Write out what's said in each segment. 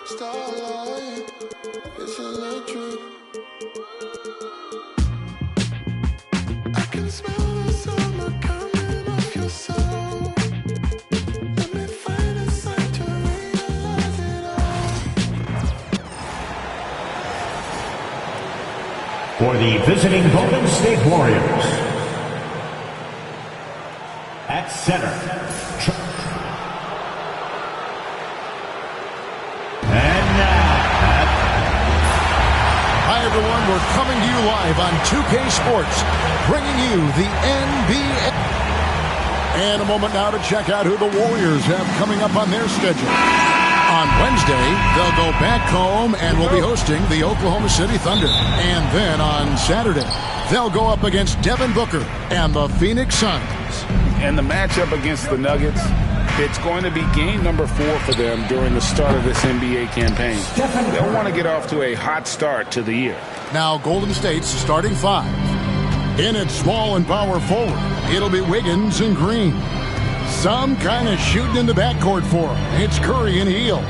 Starlight, it's electric. I can smell the summer coming off your soul. Let me find a sign to realize it all. For the visiting Golden State Warriors, at center, and now, hi everyone, we're coming to you live on 2K Sports, bringing you the NBA. And a moment now to check out who the Warriors have coming up on their schedule. On Wednesday, they'll go back home and will be hosting the Oklahoma City Thunder. And then on Saturday, they'll go up against Devin Booker and the Phoenix Suns. And the matchup against the Nuggets, it's going to be game number 4 for them during the start of this NBA campaign. They'll want to get off to a hot start to the year. Now Golden State's starting 5. In its small and power forward, it'll be Wiggins and Green. Some kind of shooting in the backcourt for him. It's Curry and Hield.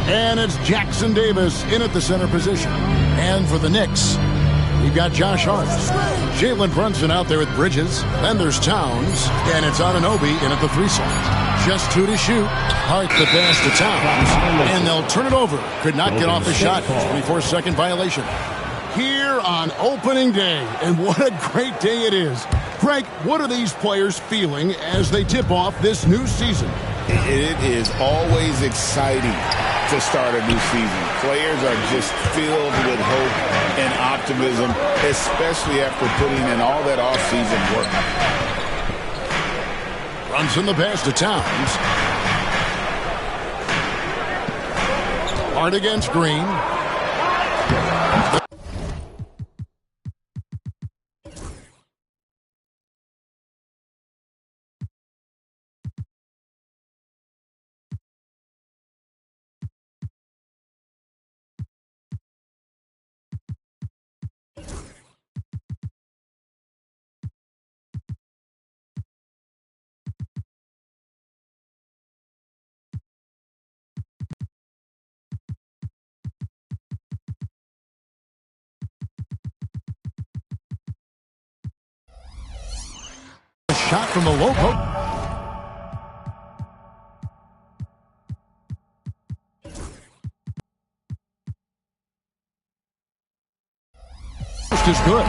And it's Jackson Davis in at the center position. And for the Knicks, we've got Josh Hart. Jalen Brunson out there with Bridges. Then there's Towns. And it's Anunoby in at the 3 slot. Just 2 to shoot. Hart the pass to Towns. And they'll turn it over. Could not get off the shot. 24-second violation. Here on opening day. And what a great day it is. Greg, what are these players feeling as they tip off this new season? It is always exciting to start a new season. Players are just filled with hope and optimism, especially after putting in all that offseason work. Brunson the pass to Towns. Hard against Green. Shot from the low post. Is good.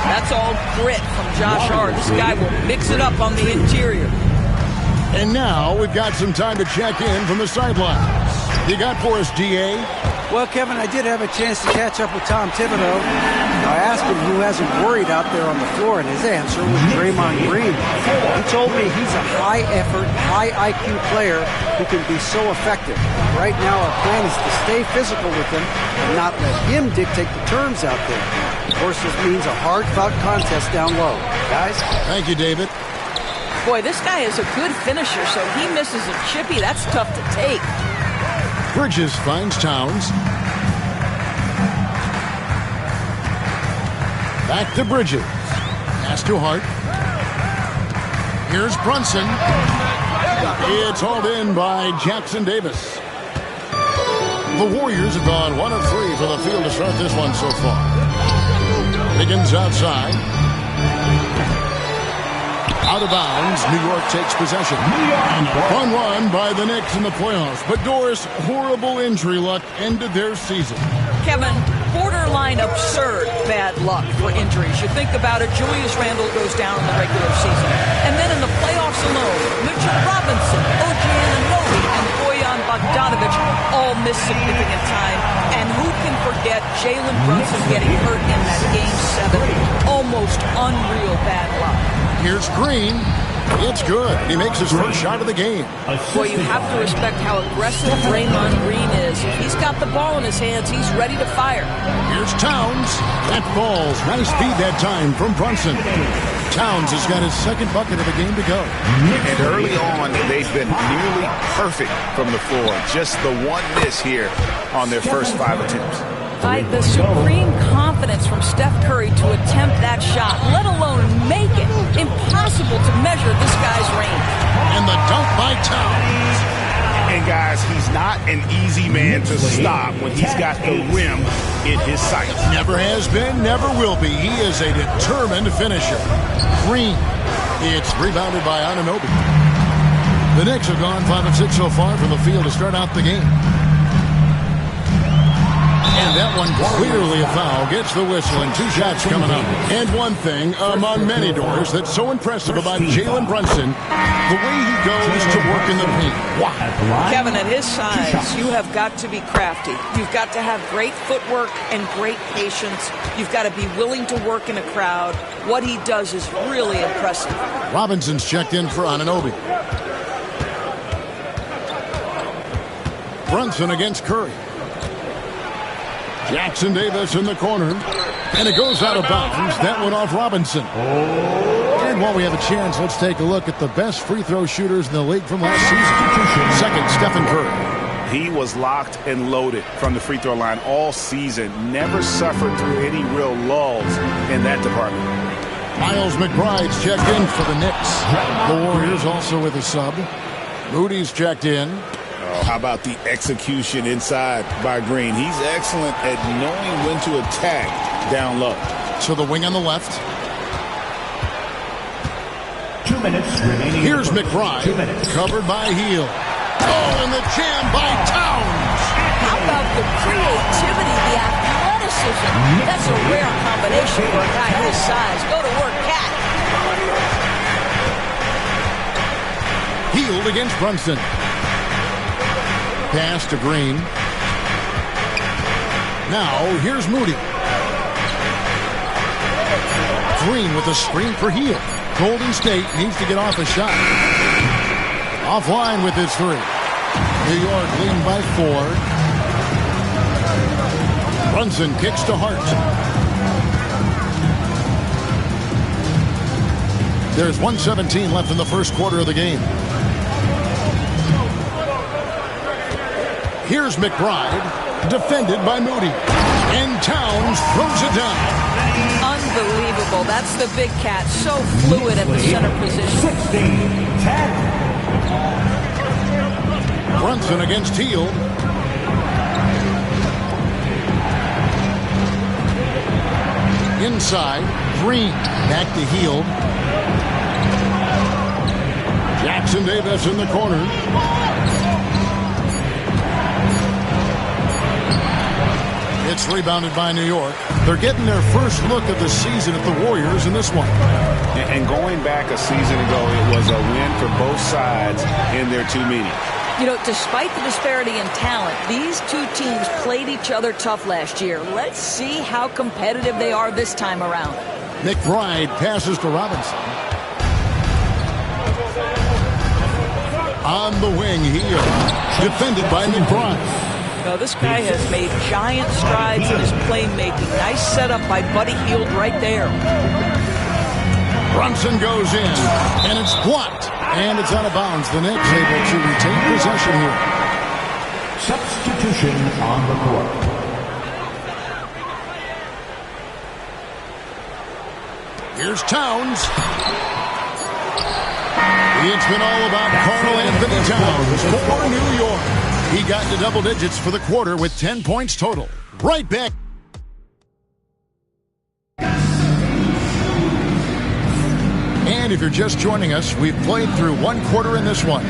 That's all grit from Josh Hart. This guy will mix it up on the interior. And now we've got some time to check in from the sidelines. You got for us, DA? Well, Kevin, I did have a chance to catch up with Tom Thibodeau. I asked him who hasn't worried out there on the floor, and his answer was Draymond Green. He told me he's a high-effort, high-IQ player who can be so effective. Right now, our plan is to stay physical with him and not let him dictate the terms out there. Of course, this means a hard-fought contest down low. Guys? Thank you, David. Boy, this guy is a good finisher, so he misses a chippy. That's tough to take. Bridges finds Towns. Back to Bridges. Pass to Hart. Here's Brunson. It's hauled in by Jackson Davis. The Warriors have gone 1 of 3 for the field to start this one so far. Wiggins outside. Out of bounds, New York takes possession. Fun run by the Knicks in the playoffs. But Doris, horrible injury luck ended their season. Kevin, borderline absurd bad luck for injuries. You think about it, Julius Randle goes down in the regular season. And then in the playoffs alone, Mitchell Robinson, OG Anunoby, and Bojan Bogdanovic all missed significant time. And who can forget Jalen Brunson getting hurt in that Game 7? Almost unreal bad luck. Here's Green. It's good. He makes his first shot of the game. Boy, you have to respect how aggressive Draymond Green is. If he's got the ball in his hands, he's ready to fire. Here's Towns. That falls. Nice feed that time from Brunson. Towns has got his second bucket of the game to go. And early on, they've been nearly perfect from the floor. Just the one miss here on their first 5 attempts. By the supreme confidence from Steph Curry to attempt that shot, let alone make it. Impossible to measure this guy's range. And the dunk by Towns. And guys, he's not an easy man to stop when he's got the rim in his sights. Never has been, never will be. He is a determined finisher. Green. It's rebounded by Anunoby. The Knicks have gone 5 of 6 so far from the field to start out the game. And that one clearly a foul. Gets the whistle and 2 shots coming up. And one thing among many doors that's so impressive about Jalen Brunson, the way he goes to work in the paint. Wow. Kevin, at his size, you have got to be crafty. You've got to have great footwork and great patience. You've got to be willing to work in a crowd. What he does is really impressive. Robinson's checked in for Anunoby. Brunson against Curry. Jackson Davis in the corner. And it goes out of bounds. That one off Robinson. And while we have a chance, let's take a look at the best free throw shooters in the league from last season. Second, Stephen Curry. He was locked and loaded from the free throw line all season. Never suffered through any real lulls in that department. Miles McBride's checked in for the Knicks. The Warriors also with a sub. Moody's checked in. Oh, how about the execution inside by Green? He's excellent at knowing when to attack down low. To the wing on the left. 2 minutes remaining. Here's McBride. 2 minutes. Covered by Heel. Oh, and the jam by Towns. How about the creativity, the athleticism? That's a rare combination for a guy his size. Go to work, Cat. Healed against Brunson. Pass to Green. Now, here's Moody. Green with a screen for Heel. Golden State needs to get off a shot. Offline with his 3. New York leading by 4. Brunson kicks to Hart. There's 1:17 left in the first quarter of the game. Here's McBride, defended by Moody. And Towns throws it down. Unbelievable. That's the big Cat. So fluid at the center position. 16-10. Brunson against Heel. Inside, Green back to Heel. Jackson Davis in the corner. It's rebounded by New York. They're getting their first look of the season at the Warriors in this one. And going back a season ago, it was a win for both sides in their 2 meetings. You know, despite the disparity in talent, these two teams played each other tough last year. Let's see how competitive they are this time around. McBride passes to Robinson. On the wing, Heel. Defended by McBride. Now, this guy has made giant strides in his playmaking. Nice setup by Buddy Hield right there. Brunson goes in, and it's blocked. And it's out of bounds. The Knicks able to retain possession here. Substitution on the court. Here's Towns. It's been all about Karl Anthony Towns for New York. He got to double digits for the quarter with 10 points total. Right back. And if you're just joining us, we've played through 1 quarter in this one.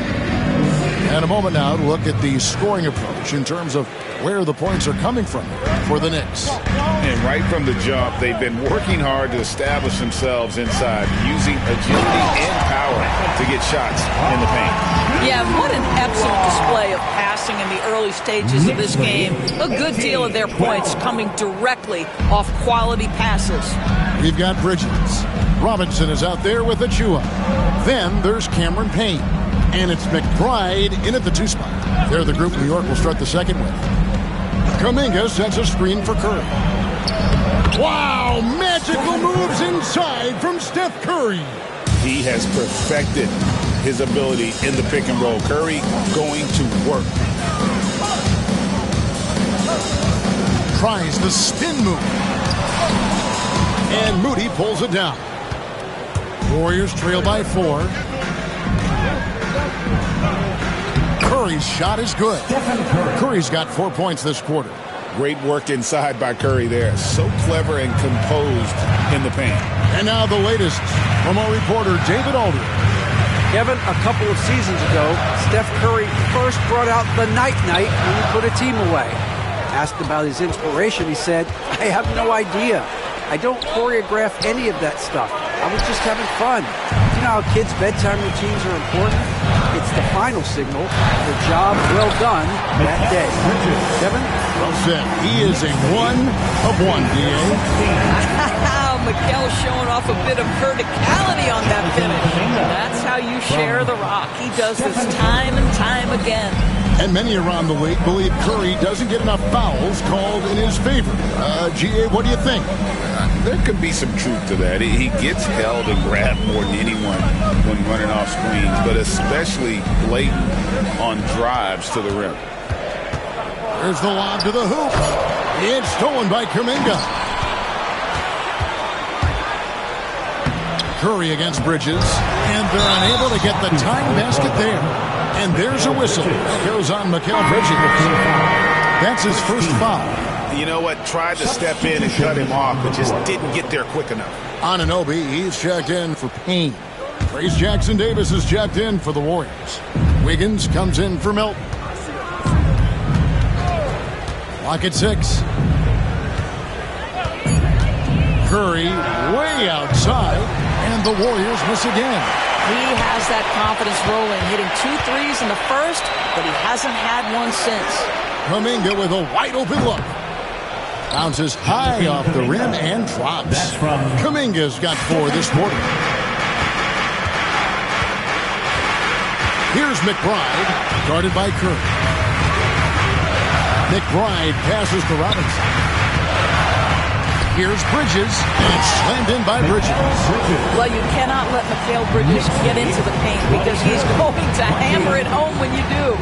And a moment now to look at the scoring approach in terms of where the points are coming from for the Knicks. And right from the jump, they've been working hard to establish themselves inside, using agility and power to get shots in the paint. Yeah, what an excellent display of passing in the early stages of this game. A good deal of their points coming directly off quality passes. We've got Bridges. Robinson is out there with Achua. Then there's Cameron Payne. And it's McBride in at the 2 spot. They're the group New York will start the second with. Kuminga sets a screen for Curry. Wow, magical moves inside from Steph Curry. He has perfected his ability in the pick and roll. Curry going to work. Tries the spin move. And Moody pulls it down. Warriors trail by 4. Curry's shot is good. Curry's got 4 points this quarter. Great work inside by Curry there. So clever and composed in the paint. And now the latest from our reporter, David Aldridge. Kevin, a couple of seasons ago, Steph Curry first brought out the night-night when he put a team away. Asked about his inspiration, he said, "I have no idea. I don't choreograph any of that stuff. I was just having fun." You know how kids' bedtime routines are important? It's the final signal for job well done that day. Kevin? Well said. He is a 1 of 1, D.A. Mikel showing off a bit of verticality on that finish. That's how you share the rock. He does this time and time again. And many around the league believe Curry doesn't get enough fouls called in his favor. G.A., what do you think? There could be some truth to that. He gets held and grabbed more than anyone when running off screens, but especially blatant on drives to the rim. There's the lob to the hoop. It's stolen by Kuminga. Curry against Bridges, and they're unable to get the tying basket there. And there's a whistle that goes on Mikal Bridges. That's his first foul. You know what? Tried to step in and cut him off, but just didn't get there quick enough. Anunoby, he's checked in for Payne. Trace Jackson-Davis is checked in for the Warriors. Wiggins comes in for Milton. Clock at 6. Curry way outside, and the Warriors miss again. He has that confidence rolling, hitting 2 threes in the first, but he hasn't had one since. Kuminga with a wide open look. Bounces high off the rim and drops. Kuminga's got 4 this quarter. Here's McBride, guarded by Curry. McBride passes to Robinson. Here's Bridges, and it's slammed in by Bridges. Well, you cannot let Mikal Bridges get into the paint because he's going to hammer it home when you do.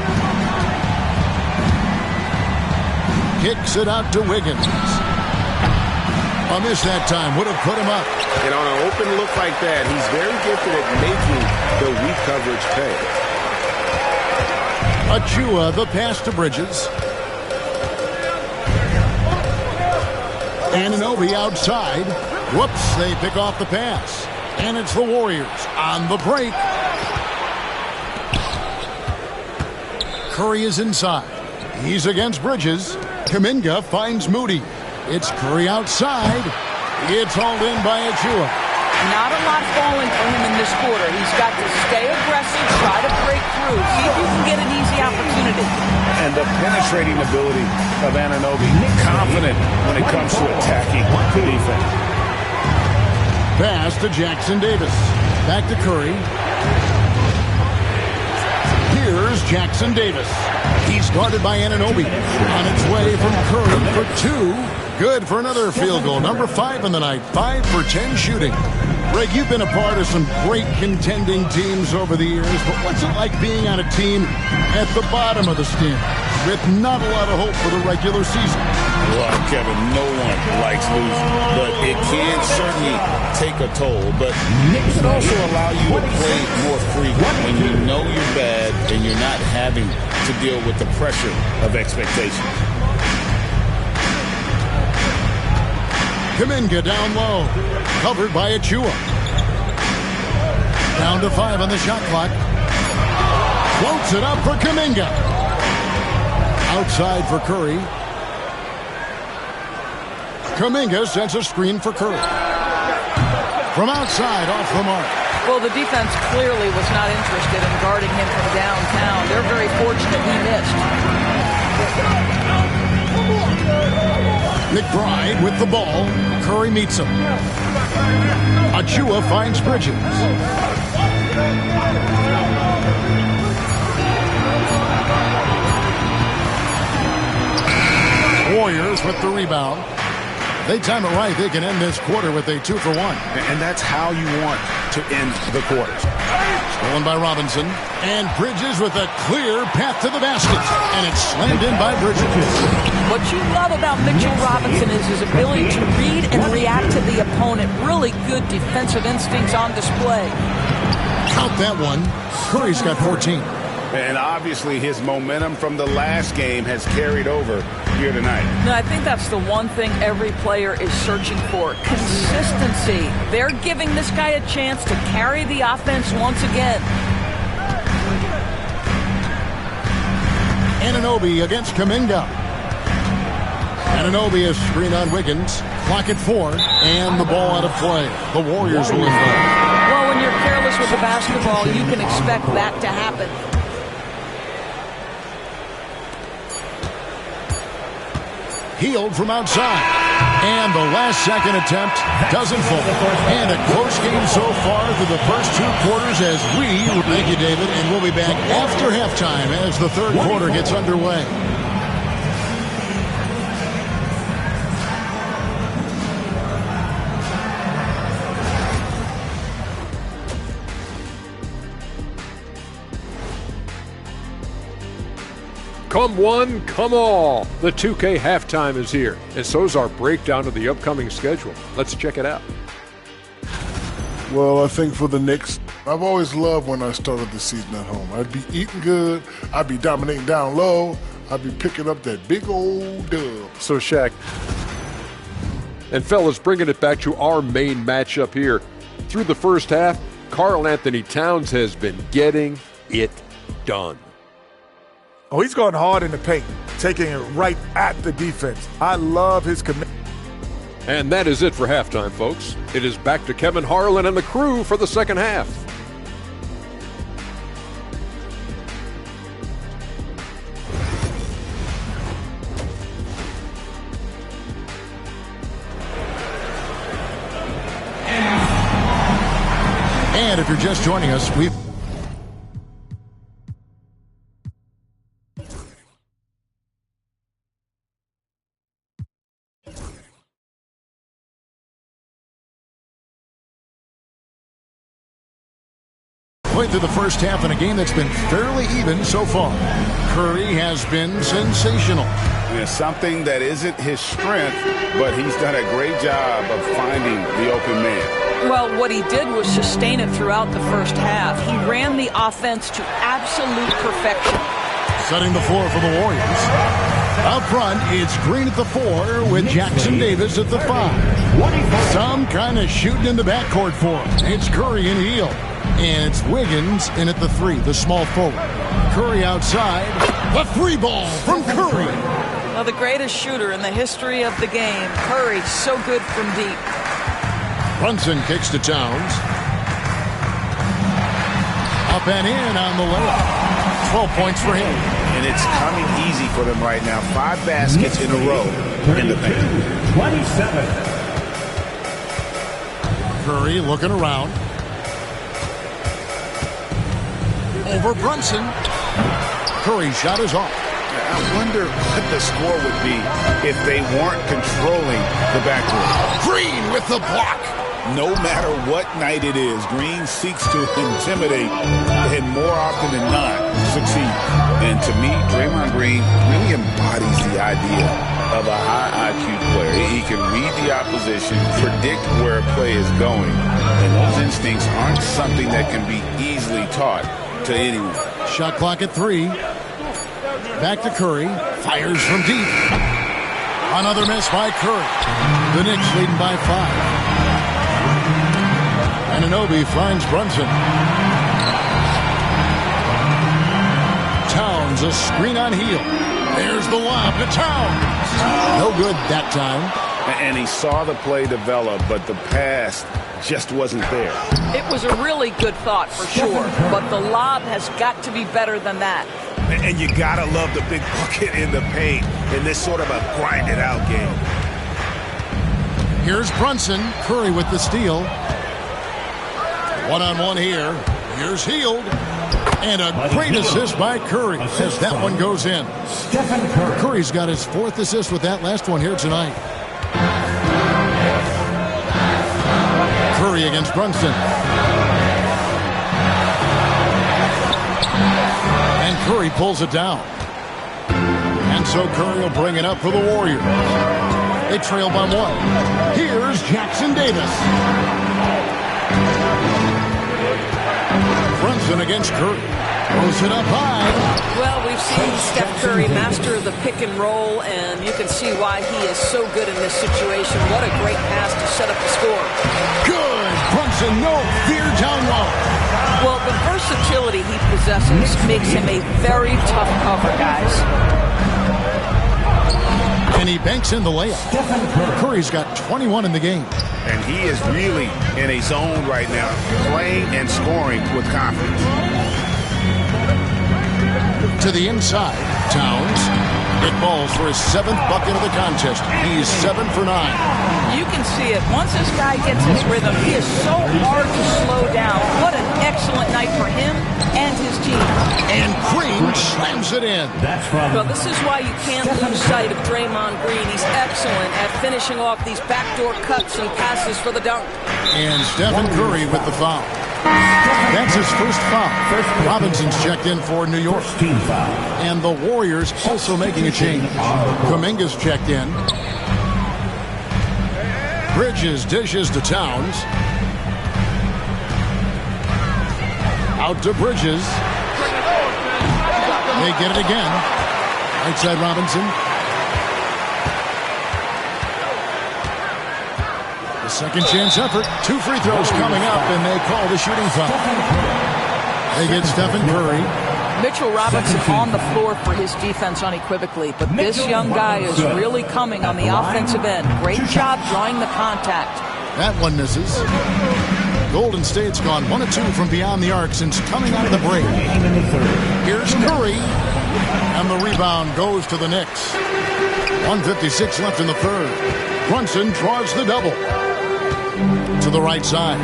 Kicks it out to Wiggins. A miss that time would have put him up. And on an open look like that, he's very gifted at making the weak coverage pay. Achua, the pass to Bridges. Anunoby outside. Whoops, they pick off the pass. And it's the Warriors on the break. Curry is inside. He's against Bridges. Kuminga finds Moody. It's Curry outside. It's hauled in by Achua. Not a lot falling for him in this quarter. He's got to stay aggressive, try to break through, see if you can get an easy opportunity. And the penetrating ability of Anunoby, confident when it comes to attacking the defense. Pass to Jackson-Davis. Back to Curry. Here's Jackson-Davis. He's guarded by Anunoby. On its way from Curry for 2. Good for another field goal. Number 5 in the night. 5 for 10 shooting. Greg, you've been a part of some great contending teams over the years, but what's it like being on a team at the bottom of the standings with not a lot of hope for the regular season? Well, Kevin, no one likes losing, but it can certainly take a toll. But it can also allow you to play more frequent when you know you're bad and you're not having to deal with the pressure of expectations. Kuminga down low, covered by Achua. Down to 5 on the shot clock. Floats it up for Kuminga. Outside for Curry. Kuminga sets a screen for Curry. From outside, off the mark. Well, the defense clearly was not interested in guarding him from downtown. They're very fortunate he missed. McBride with the ball. Curry meets him. Achua finds Bridges. Warriors with the rebound. They time it right. They can end this quarter with a 2 for 1. And that's how you want to end the quarters. Stolen by Robinson. And Bridges with a clear path to the basket. And it's slammed in by Bridges. What you love about Mitchell Robinson is his ability to read and react to the opponent. Really good defensive instincts on display. Count that one. Curry's got 14. And obviously his momentum from the last game has carried over here tonight. No, I think that's the one thing every player is searching for. Consistency. They're giving this guy a chance to carry the offense once again. Anunoby against Kuminga. Anunoby is screen on Wiggins. Clock at 4, and the ball out of play. The Warriors will inbound. Well, when you're careless with the basketball, you can expect that to happen. Healed from outside. And the last-second attempt doesn't fall. And a close game so far through the first 2 quarters as thank you, David, and we'll be back after halftime as the third quarter gets underway. Come one, come all. The 2K halftime is here, and so is our breakdown of the upcoming schedule. Let's check it out. Well, I think for the Knicks, I've always loved when I started the season at home. I'd be eating good, I'd be dominating down low, I'd be picking up that big old dub. So, Shaq, and fellas, bringing it back to our main matchup here. Through the first half, Karl Anthony Towns has been getting it done. Oh, he's going hard in the paint, taking it right at the defense. I love his commitment. And that is it for halftime, folks. It is back to Kevin Harlan and the crew for the second half. And if you're just joining us, we've through the first half in a game that's been fairly even so far. Curry has been sensational. Something that isn't his strength, but he's done a great job of finding the open man. Well, what he did was sustain it throughout the first half. He ran the offense to absolute perfection. Setting the floor for the Warriors. Up front, it's Green at the 4 with Jackson Davis at the 5. Some kind of shooting in the backcourt for him. It's Curry and Hield. And it's Wiggins in at the 3, the small forward. Curry outside. The 3 ball from Curry. Well, the greatest shooter in the history of the game. Curry, so good from deep. Brunson kicks to Towns. Up and in on the layup. 12 points for him. And it's coming easy for them right now. 5 baskets in a row in the paint. 27. Curry looking around. Over Brunson. Curry's shot is off. I wonder what the score would be if they weren't controlling the backcourt. Green with the block. No matter what night it is, Green seeks to intimidate and more often than not succeed. And to me, Draymond Green really embodies the idea of a high IQ player. He can read the opposition, predict where a play is going, and those instincts aren't something that can be easily taught to anyone. Shot clock at 3. Back to Curry. Fires from deep. Another miss by Curry. The Knicks leading by 5. Anunoby finds Brunson. Towns a screen on Hield. There's the lob to Towns. No good that time. And he saw the play develop, but the pass just wasn't there. It was a really good thought for sure, but the lob has got to be better than that. And you gotta love the big bucket in the paint in this sort of a grinded-out game. Here's Brunson. Curry with the steal. One-on-one here. Here's Hield. And a great assist by Curry as that one goes in. Curry's got his 4th assist with that last one here tonight. Curry against Brunson. And Curry pulls it down. And so Curry will bring it up for the Warriors. They trail by 1. Here's Jackson Davis. Brunson against Curry. Throws it up high. Well, we've seen Steph Curry master the pick and roll, and you can see why he is so good in this situation. What a great pass to set up the score. Good. Brunson, no fear down low. Well, the versatility he possesses makes him a very tough cover, guys. And he banks in the layup. Curry's got 21 in the game. And he is really in a zone right now, playing and scoring with confidence. To the inside, Towns. It falls for his 7th bucket of the contest. He's 7 for 9. You can see it. Once this guy gets his rhythm, he is so hard to slow down. What an excellent night for him and his team. And Green slams it in. Well, this is why you can't lose sight of Draymond Green. He's excellent at finishing off these backdoor cuts and passes for the dunk. And Stephen Curry with the foul. That's his first foul. Robinson's checked in for New York. And the Warriors also making a change. Kuminga's checked in. Bridges dishes to Towns. Out to Bridges. They get it again. Right side Robinson. The second chance effort. 2 free throws coming up, and they call the shooting foul. They get Stephen Curry. Mitchell Robinson on the floor for his defense unequivocally, but this young guy is really coming on the offensive end. Great job drawing the contact. That one misses. Golden State's gone 1 of 2 from beyond the arc since coming out of the break. Here's Curry, and the rebound goes to the Knicks. 1:56 left in the third. Brunson draws the double. To the right side.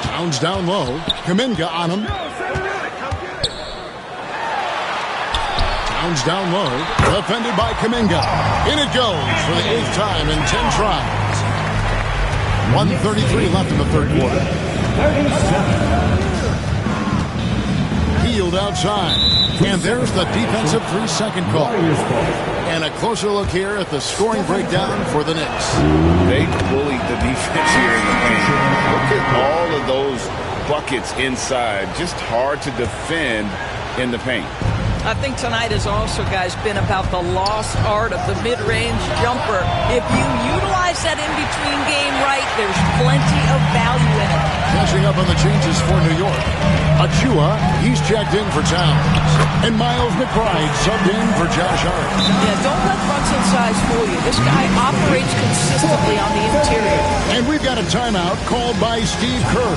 Towns down low. Kuminga on him. Towns down low. Defended by Kuminga. In it goes for the 8th time in 10 tries. 1:33 left in the third quarter. Healed outside. And there's the defensive 3-second call. And a closer look here at the scoring breakdown for the Knicks. They bullied the defense here in the paint. Look at all of those buckets inside. Just hard to defend in the paint. I think tonight has also, guys, been about the lost art of the mid-range jumper. If you utilize that in-between game right, there's plenty of value in it. Catching up on the changes for New York. Achua, he's checked in for Towns. And Miles McBride subbed in for Josh Hart. Yeah, don't let Brunson's size fool you. This guy operates consistently on the interior. And we've got a timeout called by Steve Kerr.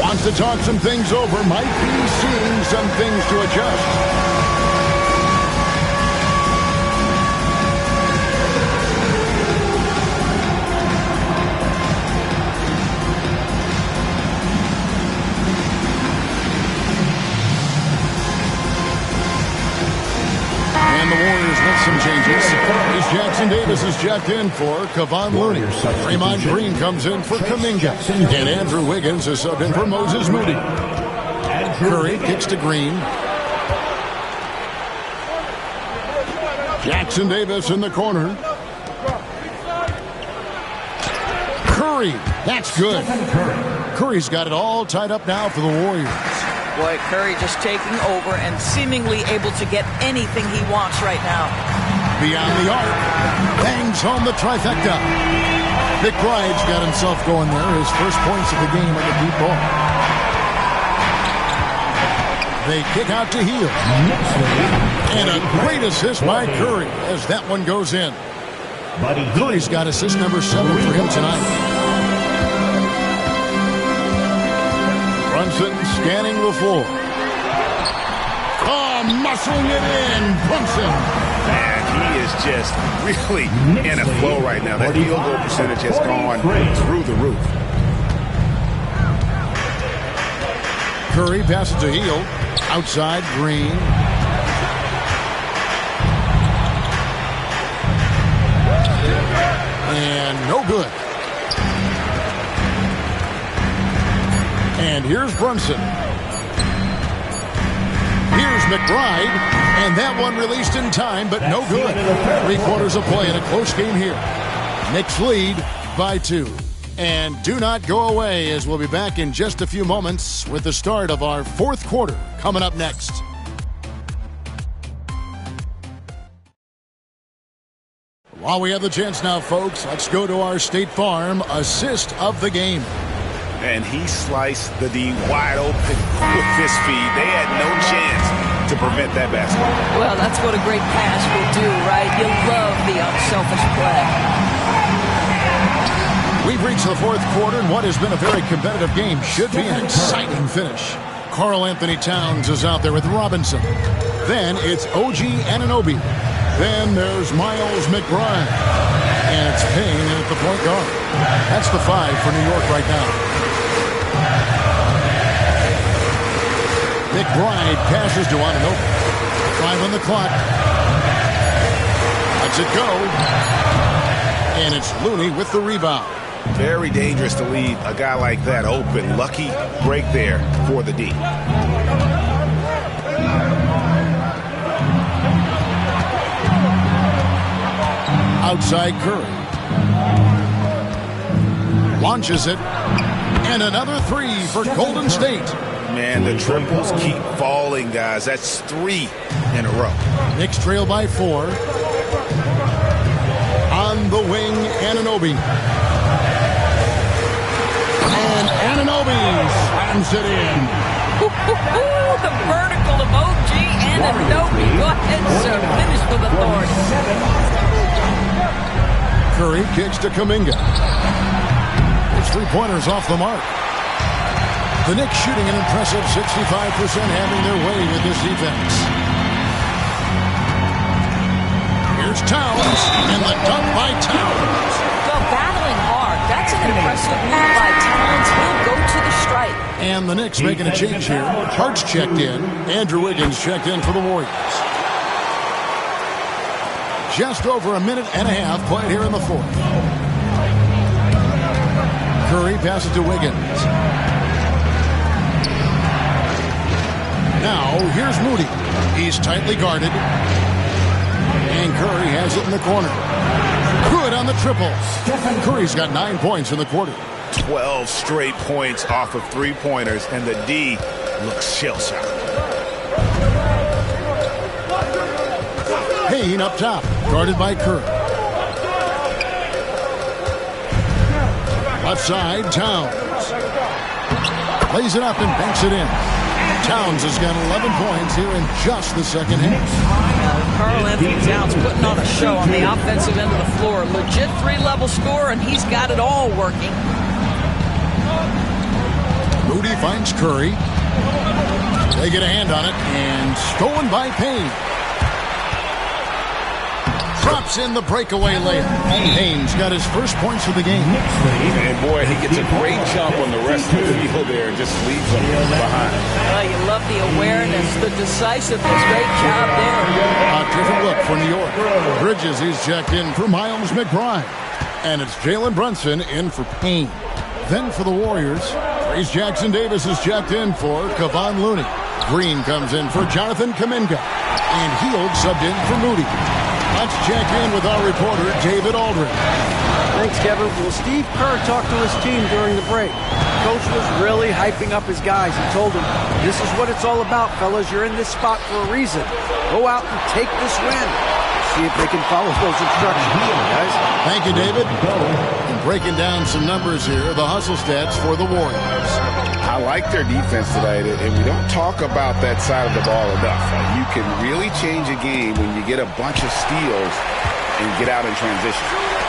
Wants to talk some things over, might be seeing some things to adjust. And the Warriors with some changes. As Jackson Davis is checked in for Kevon Looney. Draymond Green comes in for Kuminga. And Andrew Wiggins is subbed in for Moses Moody. Curry kicks to Green. Jackson Davis in the corner. Curry, that's good. Curry's got it all tied up now for the Warriors. Boy, Curry just taking over and seemingly able to get anything he wants right now. Beyond the arc, bangs home the trifecta. McBride's got himself going there. His first points of the game on the deep ball. They kick out to Hield. And a great assist by Curry as that one goes in. Curry's got assist number 7 for him tonight. Brunson scanning the floor. Oh, muscling it in. Brunson. Man, he is just really in a flow right now. That field goal percentage has gone through the roof. Curry passes to Hield. Outside, Green. And no good. And here's Brunson. Here's McBride. And that one released in time, but no good. 3 quarters of play in a close game here. Knicks lead by 2. And do not go away, as we'll be back in just a few moments with the start of our fourth quarter coming up next. While we have the chance now, folks, let's go to our State Farm assist of the game. And he sliced the D wide open with his feet. They had no chance to prevent that basket. Well, that's what a great pass will do, right? You love the unselfish play. We've reached the fourth quarter, and what has been a very competitive game should be an exciting finish. Karl Anthony Towns is out there with Robinson. Then it's OG Anunoby. Then there's Miles McBride. And it's Payne at the point guard. That's the 5 for New York right now. McBride passes to Anunoby. 5 on the clock. Lets it go. And it's Looney with the rebound. Very dangerous to leave a guy like that open. Lucky break there for the D. Outside Curry. Launches it. And another 3 for Golden State. Man, the triples keep falling, guys. That's 3 in a row. Knicks trail by 4. On the wing, Anunoby. And Anunoby slams it in. The vertical of OG Anunoby. Go ahead, sir. Finish with authority. Curry kicks to Kuminga. His three-pointers off the mark. The Knicks shooting an impressive 65%, having their way with this defense. Here's Towns, and the dunk by Towns. Well, battling hard. That's an impressive move by Towns. He'll go to the stripe. And the Knicks making a change here. Hart's checked in. Andrew Wiggins checked in for the Warriors. Just over a minute and a half played here in the fourth. Curry passes to Wiggins. Now, here's Moody. He's tightly guarded. And Curry has it in the corner. Good on the triples. Curry's got 9 points in the quarter. 12 straight points off of three-pointers, and the D looks shell-shocked. Payne up top, guarded by Curry. Left side, Towns. Lays it up and banks it in. Towns has got 11 points here in just the second half. Karl Anthony Towns putting on a show on the offensive end of the floor. Legit 3-level scorer, and he's got it all working. Moody finds Curry. They get a hand on it, and stolen by Payne. Drops in the breakaway layup. Payne's got his first points of the game. And boy, he gets a great jump on the rest of the field there and just leaves them behind. Well, you love the awareness, the decisiveness. Great job there. A different look for New York. Bridges, he's checked in for Miles McBride. And it's Jalen Brunson in for Payne. Then for the Warriors, Trace Jackson Davis is checked in for Kevon Looney. Green comes in for Jonathan Kuminga. And Hield subbed in for Moody. Let's check in with our reporter, David Aldridge. Thanks, Kevin. Well, Steve Kerr talked to his team during the break. Coach was really hyping up his guys. He told them, this is what it's all about, fellas. You're in this spot for a reason. Go out and take this win. See if they can follow those instructions, guys. Thank you, David. And breaking down some numbers here, the hustle stats for the Warriors. I like their defense tonight, and we don't talk about that side of the ball enough. You can really change a game when you get a bunch of steals and get out in transition.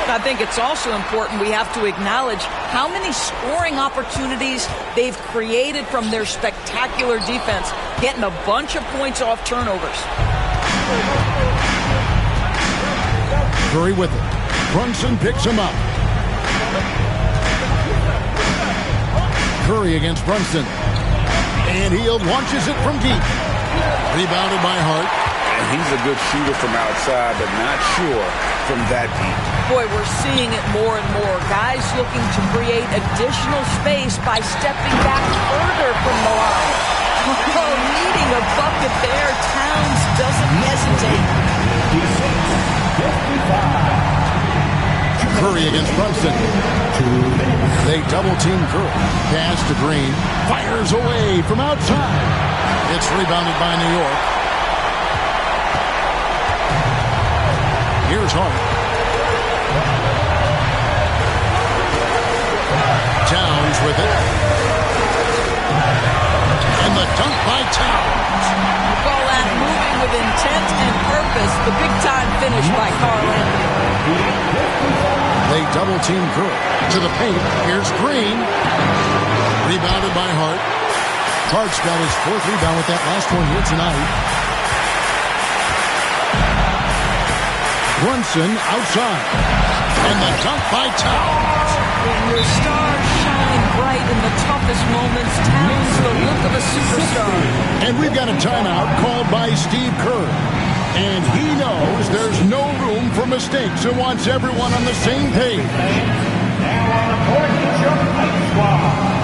I think it's also important we have to acknowledge how many scoring opportunities they've created from their spectacular defense, getting a bunch of points off turnovers. Curry with it. Brunson picks him up. Curry against Brunson. And Hield launches it from deep. Rebounded by Hart. And he's a good shooter from outside, but not sure from that deep. Boy, we're seeing it more and more. Guys looking to create additional space by stepping back further from the line. Oh, needing a bucket there. Towns doesn't hesitate. Curry Curry against Brunson. They double-team Curry. Pass to Green. Fires away from outside. It's rebounded by New York. Here's Hart. Towns with it. And the dunk by Towns. You call that moving with intent and purpose. The big-time finish by Carl Anthony. They double-team Curry. To the paint. Here's Green. Rebounded by Hart. Hart's got his 4th rebound with that last one here tonight. Brunson outside. And the dunk by Towns. When your stars shine bright in the toughest moments, Towns the look of a superstar. And we've got a timeout called by Steve Kerr. And he knows there's no room for mistakes and wants everyone on the same page. Now on the court, it's your fight squad.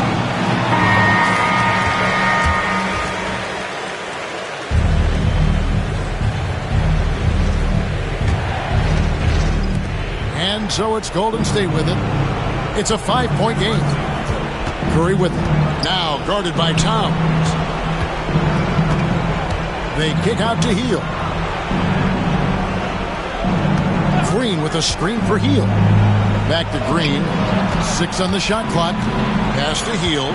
And so it's Golden State with it. It's a 5-point game. Curry with it. Now guarded by Towns. They kick out to Hield. Green with a screen for Hield. Back to Green. 6 on the shot clock. Pass to Hield.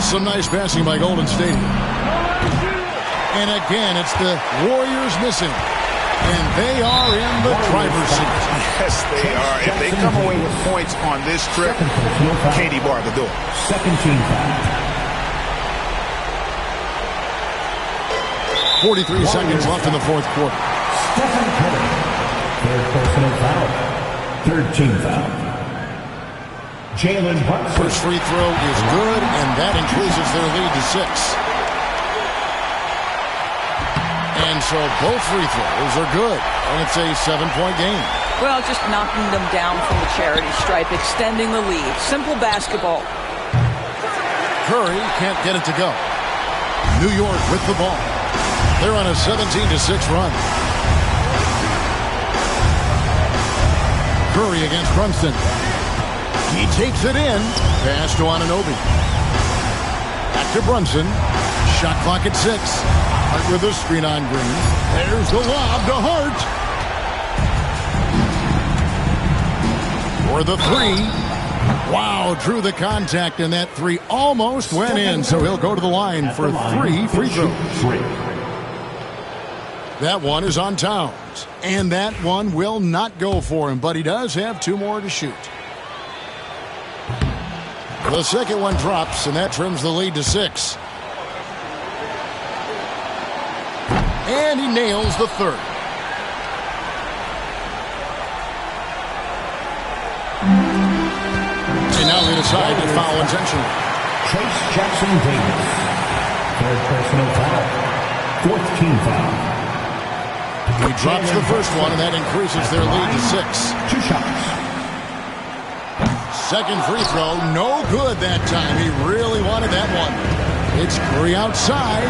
Some nice passing by Golden State. And again, it's the Warriors missing. And they are in the driver's seat. Yes, they are. If they come away with points on this trip, Katie bar the door. Second team foul. 43 seconds left in the 4th quarter. Stephen Curry. Third personal foul. Third team foul. Jalen Brunson. First free throw is good, and that increases their lead to 6. And so both free throws are good, and it's a 7-point game. Well, just knocking them down from the charity stripe, extending the lead. Simple basketball. Curry can't get it to go. New York with the ball. They're on a 17-6 run. Curry against Brunson. He takes it in. Pass to Anunoby. Back to Brunson. Shot clock at 6. Hart with a screen on Green. There's the lob to Hart. For the 3. Wow, drew the contact, and that 3 almost went in, so he'll go to the line for 3 free throws. That one is on Towns, and that one will not go for him, but he does have 2 more to shoot. The second one drops, and that trims the lead to 6. And he nails the 3rd. They now lead aside to foul intentional. Trace Jackson Davis. Third personal foul. 4th team foul. He drops the first one, and that increases their lead to 6. 2 shots. Second free throw, no good that time. He really wanted that one. It's Curry outside.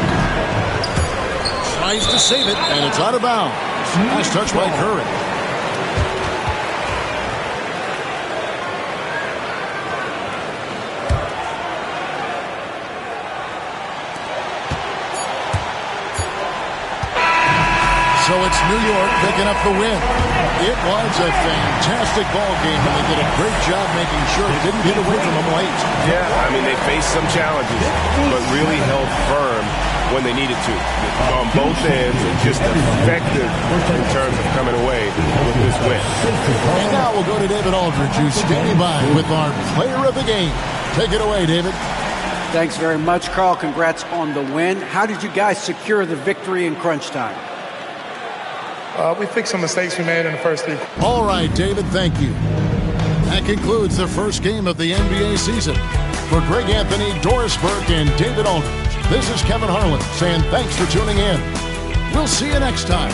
Tries to save it, and it's out of bounds. Nice touch by Curry. So it's New York picking up the win. It was a fantastic ball game, and they did a great job making sure it didn't get away from them late. Yeah, I mean, they faced some challenges, but really held firm when they needed to. On both ends, and just effective in terms of coming away with this win. And now we'll go to David Aldridge, who's standing by with our player of the game. Take it away, David. Thanks very much, Carl. Congrats on the win. How did you guys secure the victory in crunch time? We fixed some mistakes we made in the first 3. All right, David, thank you. That concludes the first game of the NBA season. For Greg Anthony, Doris Burke, and David Aldridge, this is Kevin Harlan saying thanks for tuning in. We'll see you next time.